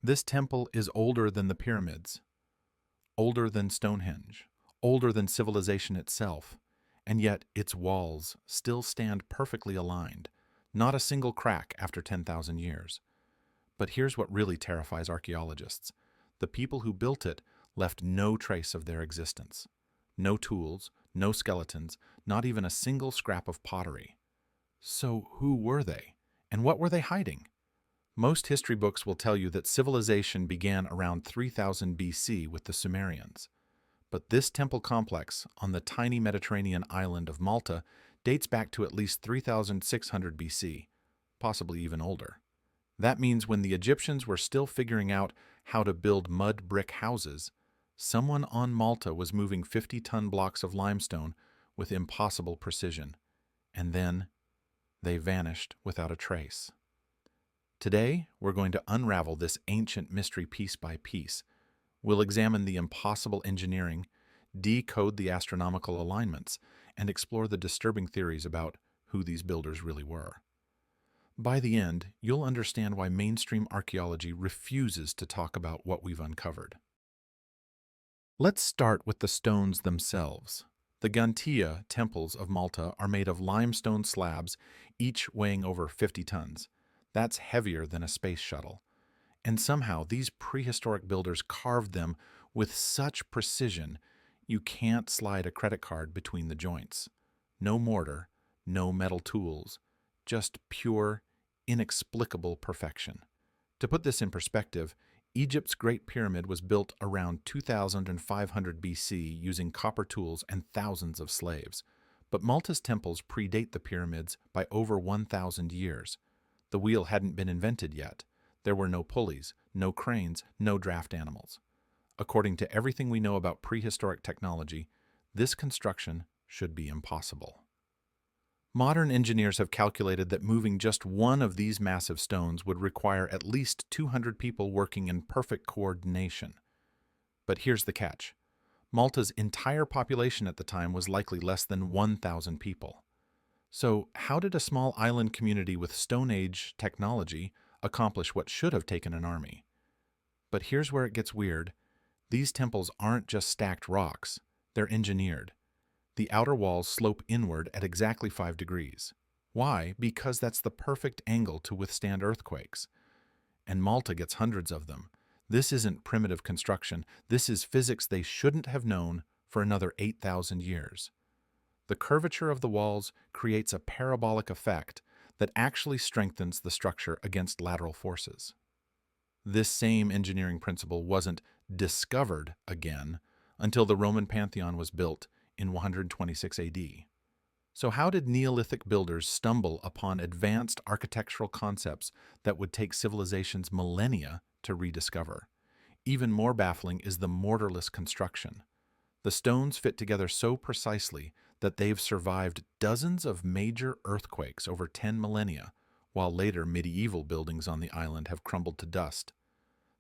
This temple is older than the pyramids, older than Stonehenge, older than civilization itself, and yet its walls still stand perfectly aligned, not a single crack after 10,000 years. But here's what really terrifies archaeologists. The people who built it left no trace of their existence. No tools, no skeletons, not even a single scrap of pottery. So who were they? And what were they hiding? Most history books will tell you that civilization began around 3000 BC with the Sumerians. But this temple complex on the tiny Mediterranean island of Malta dates back to at least 3600 BC, possibly even older. That means when the Egyptians were still figuring out how to build mud brick houses, someone on Malta was moving 50-ton blocks of limestone with impossible precision. And then they vanished without a trace. Today, we're going to unravel this ancient mystery piece by piece. We'll examine the impossible engineering, decode the astronomical alignments, and explore the disturbing theories about who these builders really were. By the end, you'll understand why mainstream archaeology refuses to talk about what we've uncovered. Let's start with the stones themselves. The Ġgantija Temples of Malta are made of limestone slabs, each weighing over 50 tons. That's heavier than a space shuttle. And somehow these prehistoric builders carved them with such precision you can't slide a credit card between the joints. No mortar, no metal tools, just pure, inexplicable perfection. To put this in perspective, Egypt's Great Pyramid was built around 2500 BC using copper tools and thousands of slaves. But Malta's temples predate the pyramids by over 1,000 years. The wheel hadn't been invented yet. There were no pulleys, no cranes, no draft animals. According to everything we know about prehistoric technology, this construction should be impossible. Modern engineers have calculated that moving just one of these massive stones would require at least 200 people working in perfect coordination. But here's the catch. Malta's entire population at the time was likely less than 1,000 people. So how did a small island community with Stone Age technology accomplish what should have taken an army? But here's where it gets weird. These temples aren't just stacked rocks, they're engineered. The outer walls slope inward at exactly 5 degrees. Why? Because that's the perfect angle to withstand earthquakes. And Malta gets hundreds of them. This isn't primitive construction. This is physics they shouldn't have known for another 8,000 years. The curvature of the walls creates a parabolic effect that actually strengthens the structure against lateral forces. This same engineering principle wasn't discovered again until the Roman Pantheon was built in 126 AD. So how did Neolithic builders stumble upon advanced architectural concepts that would take civilizations millennia to rediscover? Even more baffling is the mortarless construction. The stones fit together so precisely that they've survived dozens of major earthquakes over 10 millennia, while later medieval buildings on the island have crumbled to dust.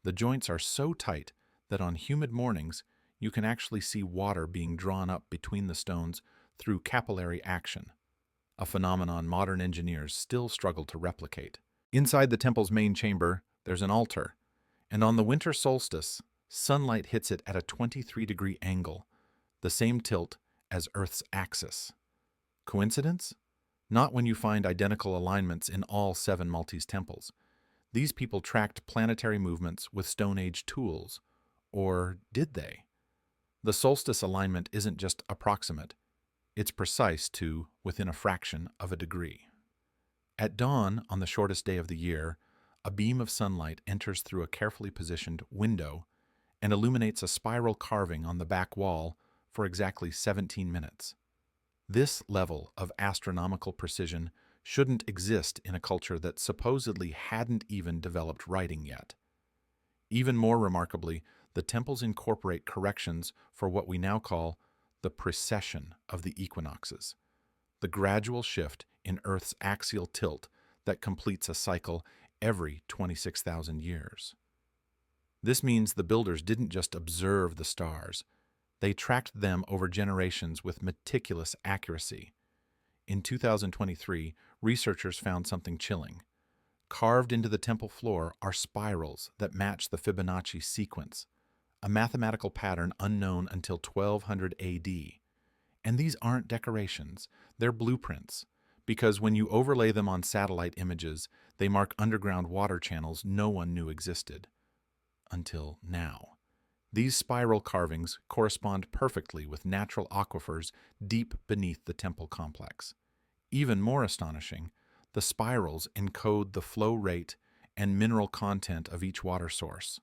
The joints are so tight that on humid mornings, you can actually see water being drawn up between the stones through capillary action, a phenomenon modern engineers still struggle to replicate. Inside the temple's main chamber, there's an altar, and on the winter solstice, sunlight hits it at a 23-degree angle, the same tilt as Earth's axis. Coincidence? Not when you find identical alignments in all 7 Maltese temples. These people tracked planetary movements with Stone Age tools. Or did they? The solstice alignment isn't just approximate. It's precise to within a fraction of a degree. At dawn on the shortest day of the year, a beam of sunlight enters through a carefully positioned window and illuminates a spiral carving on the back wall for exactly 17 minutes. This level of astronomical precision shouldn't exist in a culture that supposedly hadn't even developed writing yet. Even more remarkably, the temples incorporate corrections for what we now call the precession of the equinoxes, the gradual shift in Earth's axial tilt that completes a cycle every 26,000 years. This means the builders didn't just observe the stars, they tracked them over generations with meticulous accuracy. In 2023, researchers found something chilling. Carved into the temple floor are spirals that match the Fibonacci sequence, a mathematical pattern unknown until 1200 AD. And these aren't decorations, they're blueprints, because when you overlay them on satellite images, they mark underground water channels no one knew existed. Until now. These spiral carvings correspond perfectly with natural aquifers deep beneath the temple complex. Even more astonishing, the spirals encode the flow rate and mineral content of each water source.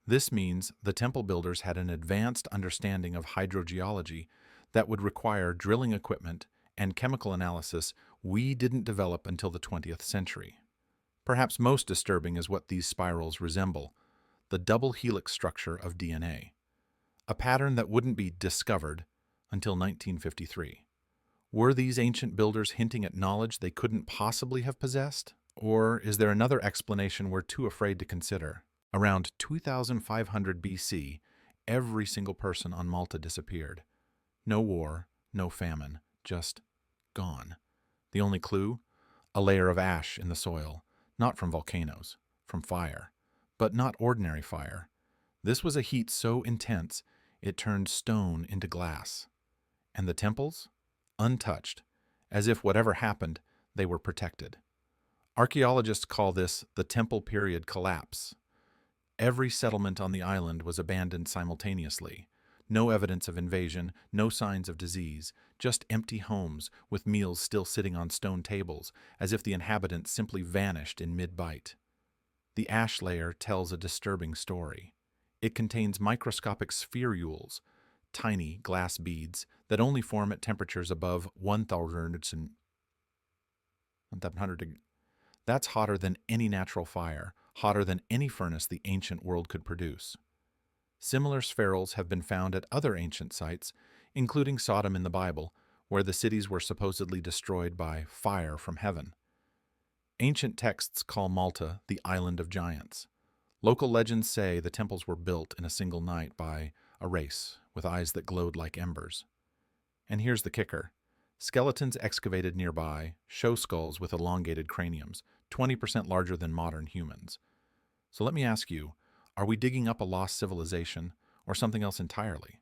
This means the temple builders had an advanced understanding of hydrogeology that would require drilling equipment and chemical analysis we didn't develop until the 20th century. Perhaps most disturbing is what these spirals resemble: the double helix structure of DNA, a pattern that wouldn't be discovered until 1953. Were these ancient builders hinting at knowledge they couldn't possibly have possessed? Or is there another explanation we're too afraid to consider? Around 2500 BC, every single person on Malta disappeared. No war, no famine, just gone. The only clue? A layer of ash in the soil, not from volcanoes, from fire. But not ordinary fire. This was a heat so intense it turned stone into glass. And the temples? Untouched, as if whatever happened, they were protected. Archaeologists call this the Temple Period collapse. Every settlement on the island was abandoned simultaneously. No evidence of invasion, no signs of disease, just empty homes with meals still sitting on stone tables, as if the inhabitants simply vanished in mid-bite. The ash layer tells a disturbing story. It contains microscopic spherules, tiny glass beads that only form at temperatures above 1,100 degrees. That's hotter than any natural fire, hotter than any furnace the ancient world could produce. Similar spherules have been found at other ancient sites, including Sodom in the Bible, where the cities were supposedly destroyed by fire from heaven. Ancient texts call Malta the Island of Giants. Local legends say the temples were built in a single night by a race with eyes that glowed like embers. And here's the kicker. Skeletons excavated nearby show skulls with elongated craniums, 20% larger than modern humans. So let me ask you, are we digging up a lost civilization or something else entirely?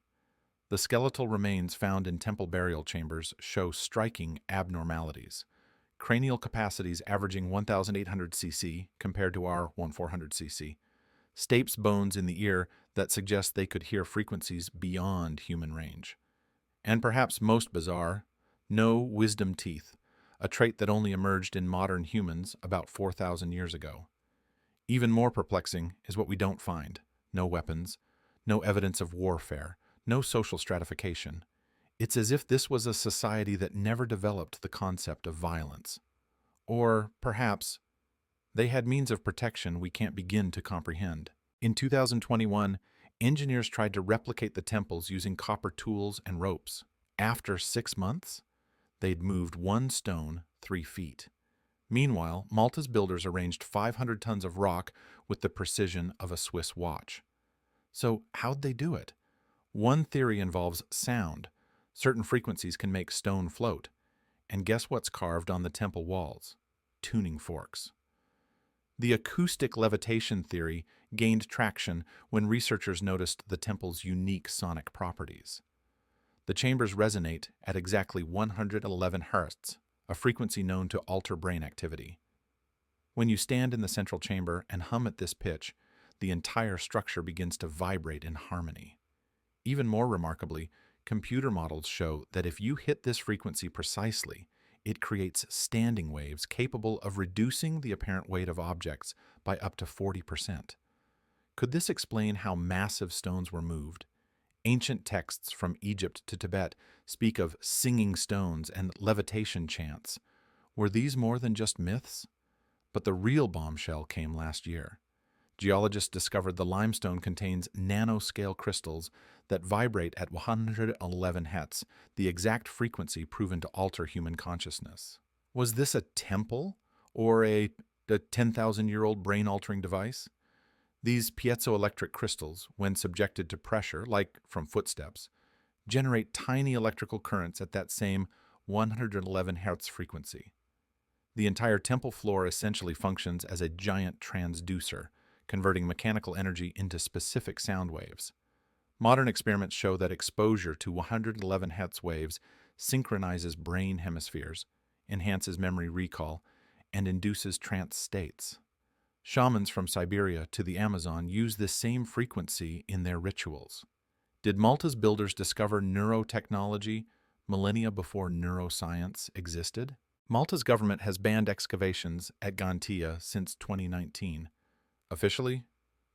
The skeletal remains found in temple burial chambers show striking abnormalities. Cranial capacities averaging 1,800 cc compared to our 1,400 cc. Stapes bones in the ear that suggest they could hear frequencies beyond human range. And perhaps most bizarre, no wisdom teeth, a trait that only emerged in modern humans about 4,000 years ago. Even more perplexing is what we don't find. No weapons, no evidence of warfare, no social stratification. It's as if this was a society that never developed the concept of violence. Or, perhaps, they had means of protection we can't begin to comprehend. In 2021, engineers tried to replicate the temples using copper tools and ropes. After 6 months, they'd moved one stone 3 feet. Meanwhile, Malta's builders arranged 500 tons of rock with the precision of a Swiss watch. So, how'd they do it? One theory involves sound. Certain frequencies can make stone float. And guess what's carved on the temple walls? Tuning forks. The acoustic levitation theory gained traction when researchers noticed the temple's unique sonic properties. The chambers resonate at exactly 111 Hz, a frequency known to alter brain activity. When you stand in the central chamber and hum at this pitch, the entire structure begins to vibrate in harmony. Even more remarkably, computer models show that if you hit this frequency precisely, it creates standing waves capable of reducing the apparent weight of objects by up to 40%. Could this explain how massive stones were moved? Ancient texts from Egypt to Tibet speak of singing stones and levitation chants. Were these more than just myths? But the real bombshell came last year. Geologists discovered the limestone contains nanoscale crystals that vibrate at 111 Hz, the exact frequency proven to alter human consciousness. Was this a temple or a 10,000-year-old brain-altering device? These piezoelectric crystals, when subjected to pressure, like from footsteps, generate tiny electrical currents at that same 111 Hz frequency. The entire temple floor essentially functions as a giant transducer, converting mechanical energy into specific sound waves. Modern experiments show that exposure to 111 Hz waves synchronizes brain hemispheres, enhances memory recall, and induces trance states. Shamans from Siberia to the Amazon use this same frequency in their rituals. Did Malta's builders discover neurotechnology millennia before neuroscience existed? Malta's government has banned excavations at Ġgantija since 2019. Officially,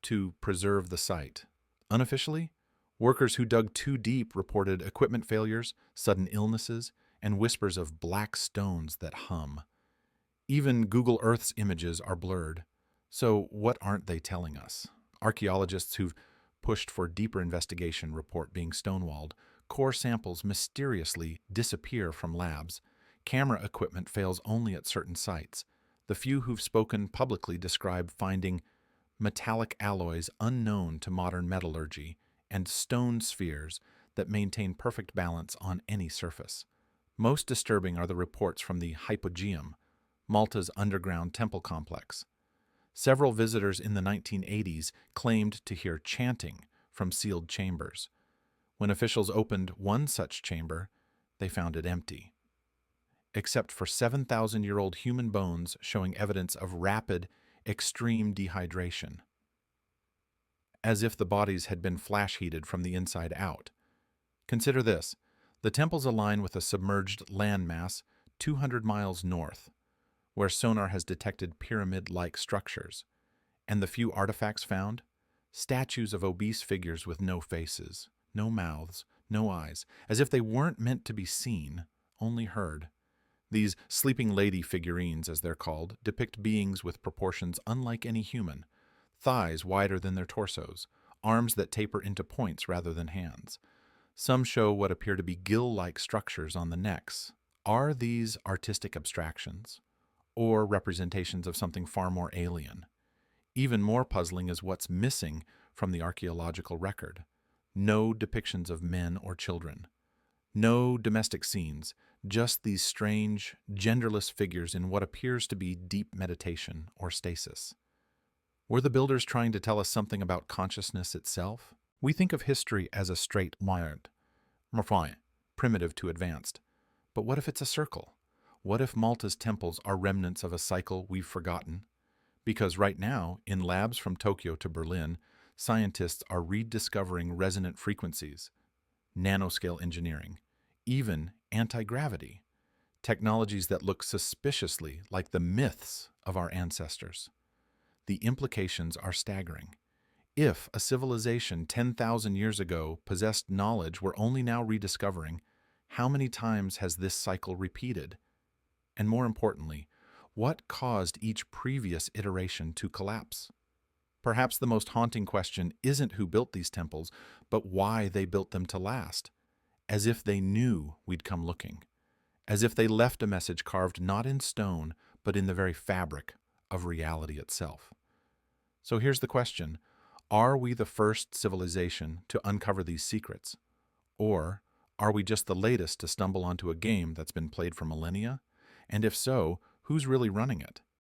to preserve the site. Unofficially, workers who dug too deep reported equipment failures, sudden illnesses, and whispers of black stones that hum. Even Google Earth's images are blurred. So what aren't they telling us? Archaeologists who've pushed for deeper investigation report being stonewalled. Core samples mysteriously disappear from labs. Camera equipment fails only at certain sites. The few who've spoken publicly describe finding metallic alloys unknown to modern metallurgy and stone spheres that maintain perfect balance on any surface. Most disturbing are the reports from the Hypogeum, Malta's underground temple complex. Several visitors in the 1980s claimed to hear chanting from sealed chambers. When officials opened one such chamber, they found it empty, except for 7,000-year-old human bones showing evidence of rapid, extreme dehydration, as if the bodies had been flash-heated from the inside out. Consider this. The temples align with a submerged landmass 200 miles north, where sonar has detected pyramid-like structures. And the few artifacts found? Statues of obese figures with no faces, no mouths, no eyes, as if they weren't meant to be seen, only heard. These sleeping lady figurines, as they're called, depict beings with proportions unlike any human. Thighs wider than their torsos, arms that taper into points rather than hands. Some show what appear to be gill-like structures on the necks. Are these artistic abstractions, or representations of something far more alien? Even more puzzling is what's missing from the archaeological record. No depictions of men or children. No domestic scenes, just these strange, genderless figures in what appears to be deep meditation or stasis. Were the builders trying to tell us something about consciousness itself? We think of history as a straight line, primitive to advanced. But what if it's a circle? What if Malta's temples are remnants of a cycle we've forgotten? Because right now, in labs from Tokyo to Berlin, scientists are rediscovering resonant frequencies, nanoscale engineering, even anti-gravity, technologies that look suspiciously like the myths of our ancestors. The implications are staggering. If a civilization 10,000 years ago possessed knowledge we're only now rediscovering, how many times has this cycle repeated? And more importantly, what caused each previous iteration to collapse? Perhaps the most haunting question isn't who built these temples, but why they built them to last. As if they knew we'd come looking. As if they left a message carved not in stone, but in the very fabric of reality itself. So here's the question. Are we the first civilization to uncover these secrets? Or are we just the latest to stumble onto a game that's been played for millennia? And if so, who's really running it?